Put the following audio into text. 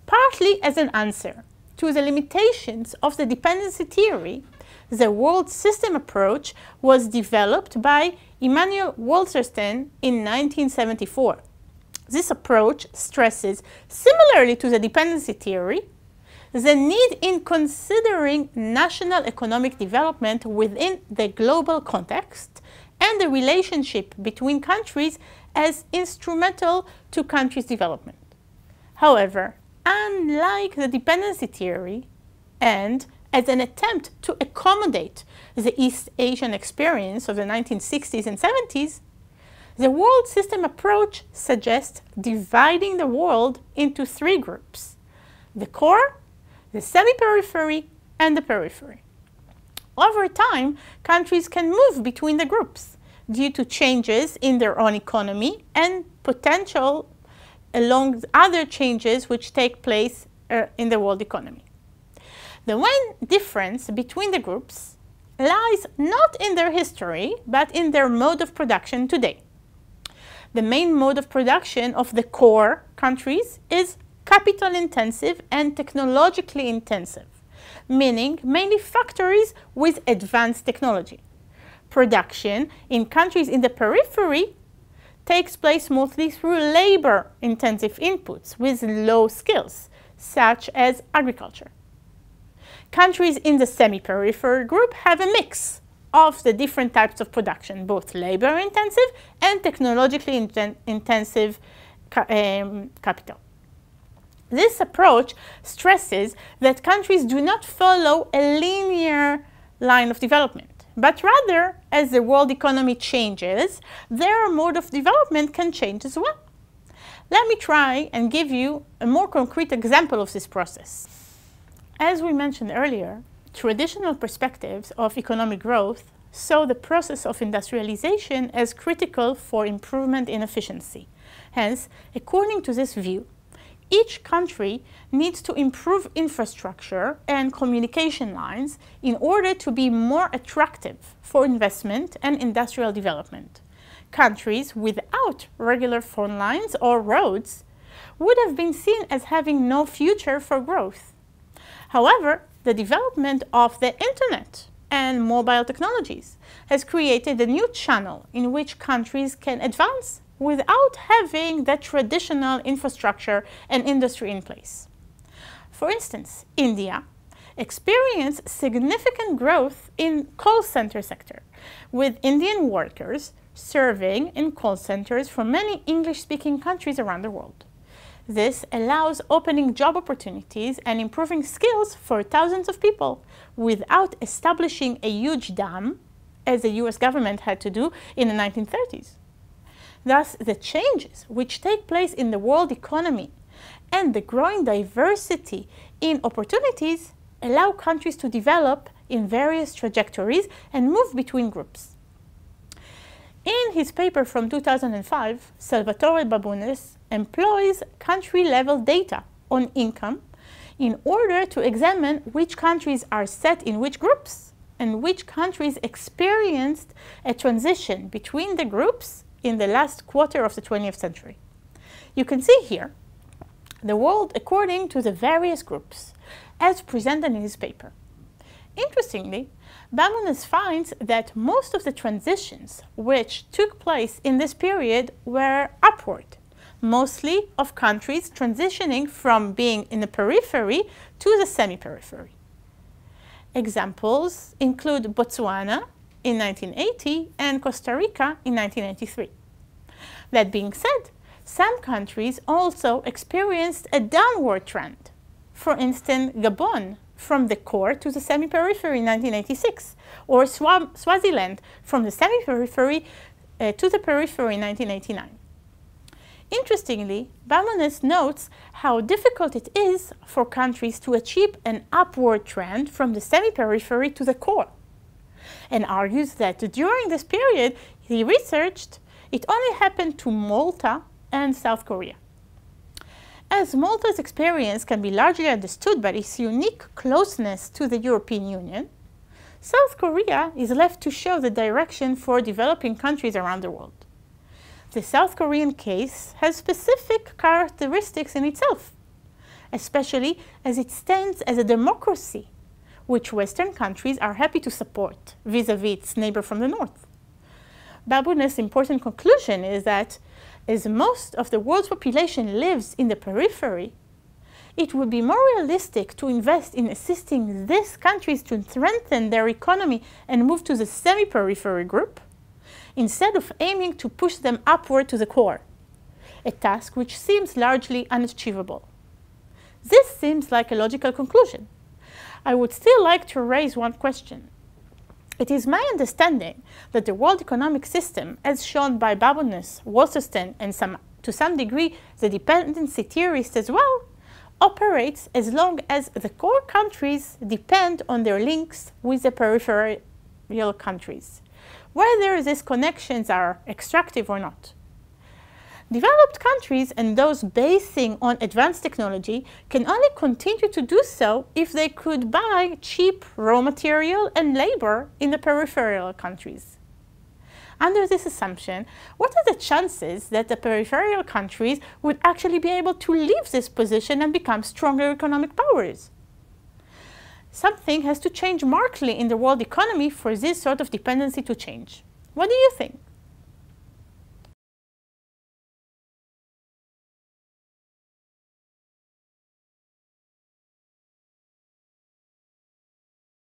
Partly as an answer to the limitations of the dependency theory, the world system approach was developed by Immanuel Wallerstein in 1974. This approach stresses, similarly to the dependency theory, the need in considering national economic development within the global context and the relationship between countries as instrumental to countries' development. However, unlike the dependency theory, and as an attempt to accommodate the East Asian experience of the 1960s and 70s, the world system approach suggests dividing the world into three groups: the core, the semi-periphery, and the periphery. Over time, countries can move between the groups due to changes in their own economy and potential along other changes which take place in the world economy. The main difference between the groups lies not in their history, but in their mode of production today. The main mode of production of the core countries is capital-intensive and technologically intensive, meaning mainly factories with advanced technology. Production in countries in the periphery takes place mostly through labor-intensive inputs with low skills, such as agriculture. Countries in the semi-periphery group have a mix of the different types of production, both labor-intensive and technologically intensive capital. This approach stresses that countries do not follow a linear line of development, but rather, as the world economy changes, their mode of development can change as well. Let me try and give you a more concrete example of this process. As we mentioned earlier, traditional perspectives of economic growth saw the process of industrialization as critical for improvement in efficiency. Hence, according to this view, each country needs to improve infrastructure and communication lines in order to be more attractive for investment and industrial development. Countries without regular phone lines or roads would have been seen as having no future for growth. However, the development of the internet and mobile technologies has created a new channel in which countries can advance without having the traditional infrastructure and industry in place. For instance, India experienced significant growth in call center sector, with Indian workers serving in call centers from many English-speaking countries around the world. This allows opening job opportunities and improving skills for thousands of people without establishing a huge dam, as the US government had to do in the 1930s. Thus, the changes which take place in the world economy and the growing diversity in opportunities allow countries to develop in various trajectories and move between groups. In his paper from 2005, Salvatore Babunes employs country-level data on income in order to examine which countries are set in which groups and which countries experienced a transition between the groups in the last quarter of the 20th century. You can see here the world according to the various groups, as presented in his paper. Interestingly, Babunes finds that most of the transitions which took place in this period were upward, mostly of countries transitioning from being in the periphery to the semi-periphery. Examples include Botswana in 1980 and Costa Rica in 1993. That being said, some countries also experienced a downward trend. For instance, Gabon from the core to the semi-periphery in 1986, or Swaziland from the semi-periphery to the periphery in 1989. Interestingly, Babunes notes how difficult it is for countries to achieve an upward trend from the semi-periphery to the core, and argues that during this period he researched, it only happened to Malta and South Korea. As Malta's experience can be largely understood by its unique closeness to the European Union, South Korea is left to show the direction for developing countries around the world. The South Korean case has specific characteristics in itself. especially as it stands as a democracy, which Western countries are happy to support vis-à-vis its neighbor from the north. Babun's important conclusion is that as most of the world's population lives in the periphery, it would be more realistic to invest in assisting these countries to strengthen their economy and move to the semi-periphery group, instead of aiming to push them upward to the core, a task which seems largely unachievable. This seems like a logical conclusion. I would still like to raise one question. It is my understanding that the world economic system, as shown by Babunus, Wasserstein, and to some degree the dependency theorists as well, operates as long as the core countries depend on their links with the peripheral countries, whether these connections are extractive or not. Developed countries and those basing on advanced technology can only continue to do so if they could buy cheap raw material and labor in the peripheral countries. Under this assumption, what are the chances that the peripheral countries would actually be able to leave this position and become stronger economic powers? Something has to change markedly in the world economy for this sort of dependency to change. What do you think?